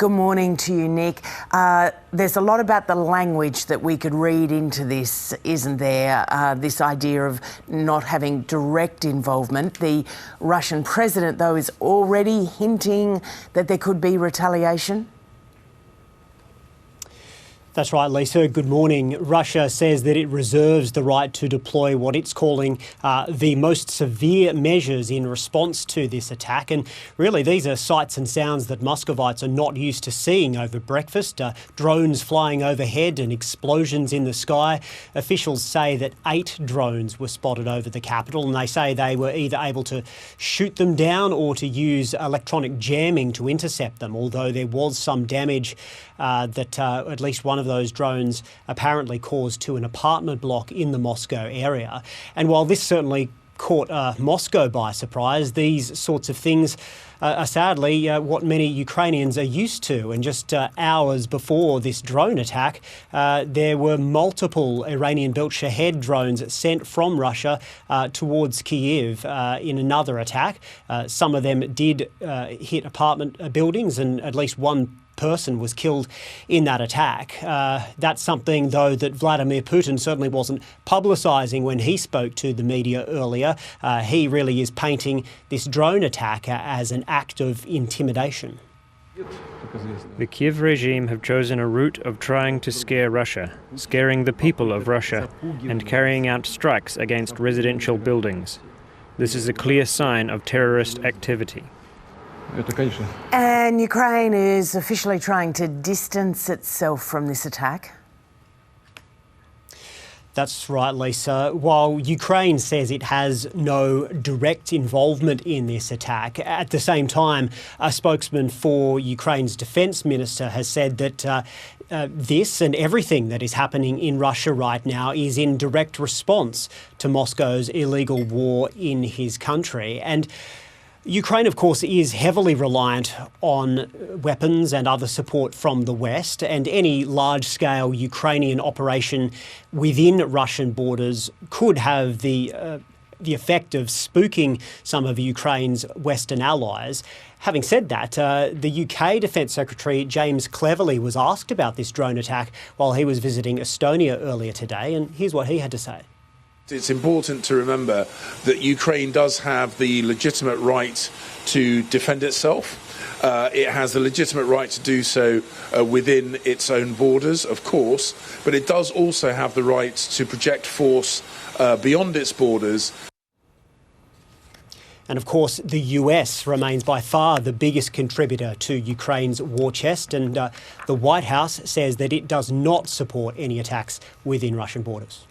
Good morning to you, Nick. There's a lot about the language that we could read into this, isn't there? This idea of not having direct involvement. The Russian president, though, is already hinting that there could be retaliation. That's right, Lisa. Good morning. Russia says that it reserves the right to deploy what it's calling the most severe measures in response to this attack. And really, these are sights and sounds that Muscovites are not used to seeing over breakfast. Drones flying overhead and explosions in the sky. Officials say that 8 drones were spotted over the capital, and they say they were either able to shoot them down or to use electronic jamming to intercept them, although there was some damage that at least one of those drones apparently caused to an apartment block in the Moscow area. And while this certainly caught Moscow by surprise, these sorts of things are sadly what many Ukrainians are used to. And just hours before this drone attack, there were multiple Iranian-built Shahed drones sent from Russia towards Kyiv in another attack. Some of them did hit apartment buildings, and at least one person was killed in that attack. That's something, though, that Vladimir Putin certainly wasn't publicising when he spoke to the media earlier. He really is painting this drone attack as an act of intimidation. The Kiev regime have chosen a route of trying to scare Russia, scaring the people of Russia, and carrying out strikes against residential buildings. This is a clear sign of terrorist activity. And Ukraine is officially trying to distance itself from this attack. That's right, Lisa. While Ukraine says it has no direct involvement in this attack, at the same time, a spokesman for Ukraine's defence minister has said that this and everything that is happening in Russia right now is in direct response to Moscow's illegal war in his country. And Ukraine, of course, is heavily reliant on weapons and other support from the West, and any large-scale Ukrainian operation within Russian borders could have the effect of spooking some of Ukraine's Western allies. Having said that, the UK Defence Secretary James Cleverly was asked about this drone attack while he was visiting Estonia earlier today, and here's what he had to say. It's important to remember that Ukraine does have the legitimate right to defend itself. It has the legitimate right to do so within its own borders, of course, but it does also have the right to project force beyond its borders. And of course, the US remains by far the biggest contributor to Ukraine's war chest, and the White House says that it does not support any attacks within Russian borders.